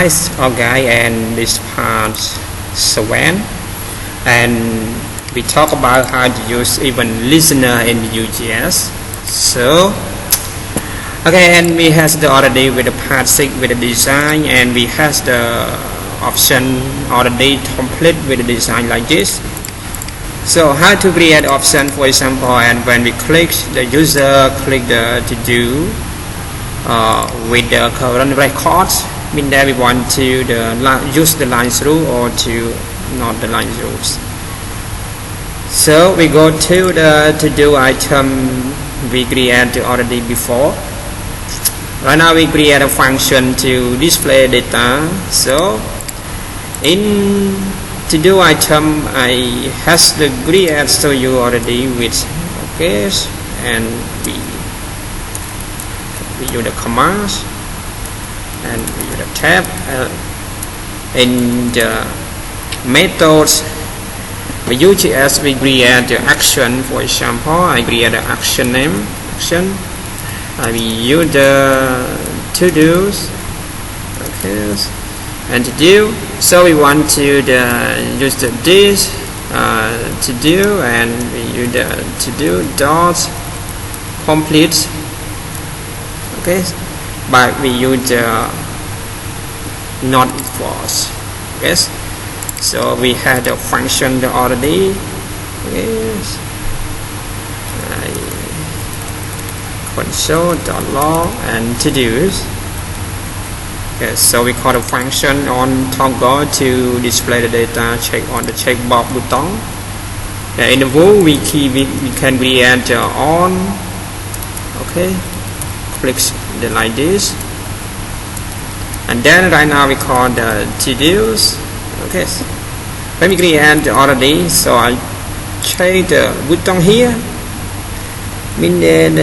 guys and this part 7, and we talk about how to use even listener in Vue.js. So okay, and we has the already with the part 6 with the design, and we has the option already complete with the design like this. So how to create option, for example, and when we click the user click the to do with the current records, mean that we want to use the lines rule or to not the lines rules. So we go to the to do item we created already before. Right now we create a function to display data. So in to do item I has the create so you already with okay, and we use the commands and we use the tab in the methods. We use it as we create the action. For example, I create the action name action. I use the to do's, okay, and to do. So we want to use the this to do, and we use the to do dot complete. Okay, but we use the not false. Yes, so we had the function already. Yes, console.log and to do's. Okay, so we call the function on toggle to display the data. Check on the checkbox button. In the view we can create on. Okay, click the like this, and then right now we call the to do's. Okay, let me create already. So I check the button here. Mean that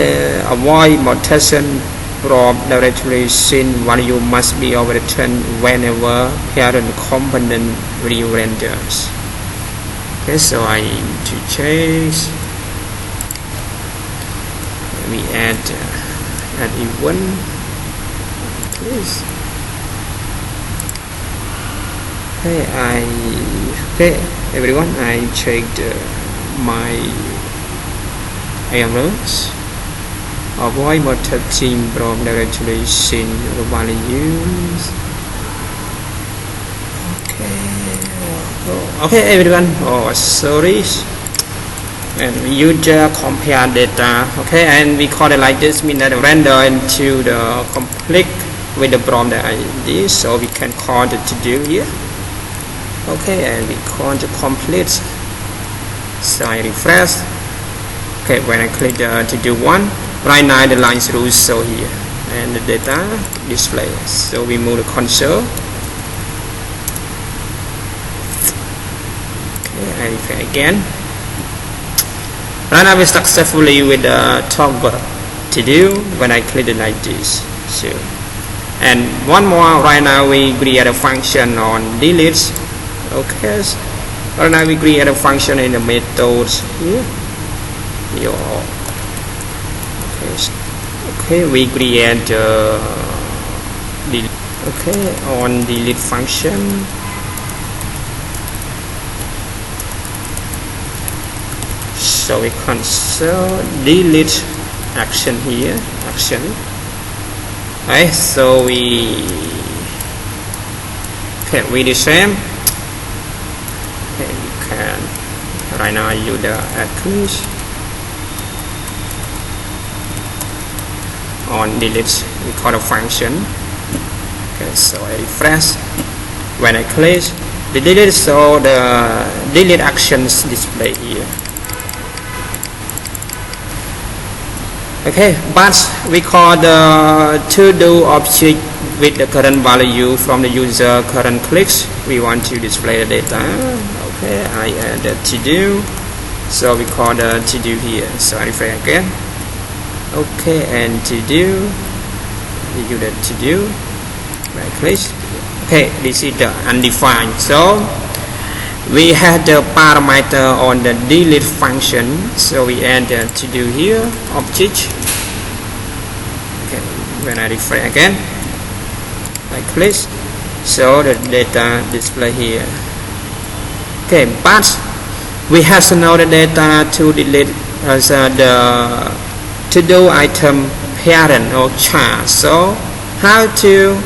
avoid mutation from directory since value must be overturned whenever parent component re-renders. Okay, so I need to change. We add event. Please. Okay, everyone, I checked my errors. Avoid mutation from directory since the values. Okay, everyone. Oh, sorry. And we use compare data. Okay, and we call it like this, mean that render into the complete with the prompt that I did. So we can call the to do here. Okay, and we call the complete. So I refresh. Okay, when I click the to do one, right now the lines rules show here and the data display. So we move the console. Okay, I refresh again. Right now we successfully with the toggle to do when I click it like this. So, and one more, right now we create a function on delete. Okay, right now we create a function in the methods here. Okay, we create delete. Okay, on delete function. So we console delete action here, action. Right, so we do the same. Okay, you can right now use the actions on delete. We call a function. Okay, so I refresh. When I click the delete, so the delete actions display here. Okay, but we call the to do object with the current value from the user current clicks. We want to display the data. Okay, I add the to do. So we call the to do here. So I refresh again. Okay, and to do, we do the to do. Right click. Okay, this is the undefined. So we had the parameter on the delete function, so we add the to do here object. Okay, when I refresh again, I click. so the data display here. Okay, but we have to know the data to delete as the to-do item parent or child. So how to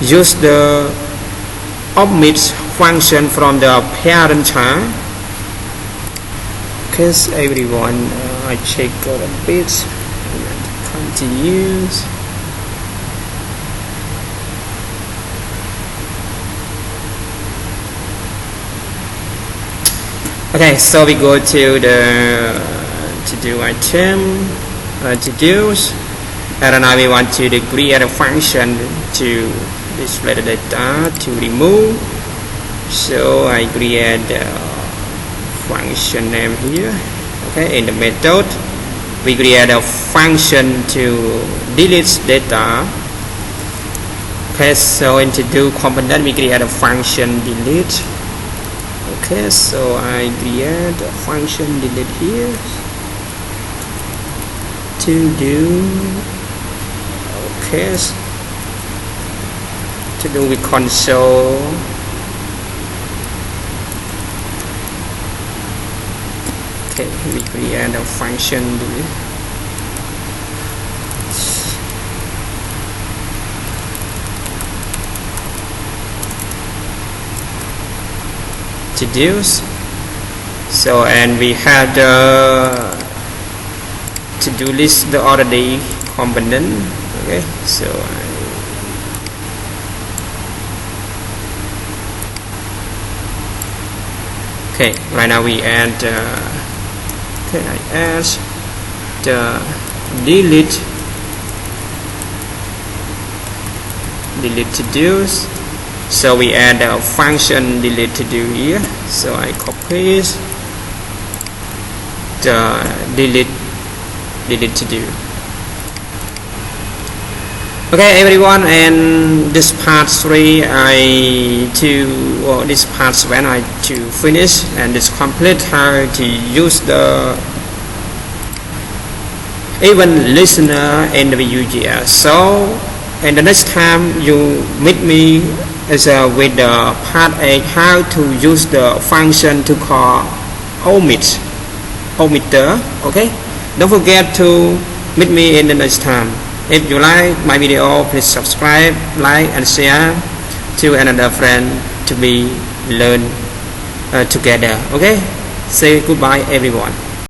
use the omit function from the parent child? Because everyone, I check a bit and continues. Okay, so we go to the to-do item, to-dos, and now we want to create a function to display the data to remove. So I create the function name here. Okay, in the method we create a function to delete data. Okay, so in to-do component we create a function delete. Okay, so I create a function delete here to do. Okay, to do with console. Okay, we create a function delete. To do. So and we have the to-do list, the already component. Okay, so okay, right now we add okay, I add the delete to-dos. So we add a function delete to do here. So I copy the delete to do. Okay, everyone, and this part 3 this part when I to finish and this complete how to use the event listener in the Vue.js. So and the next time you meet me is with the part 8 how to use the function to call omitter. Okay, don't forget to meet me in the next time. If you like my video, please subscribe, like and share to another friend to be learn together. Okay, say goodbye everyone.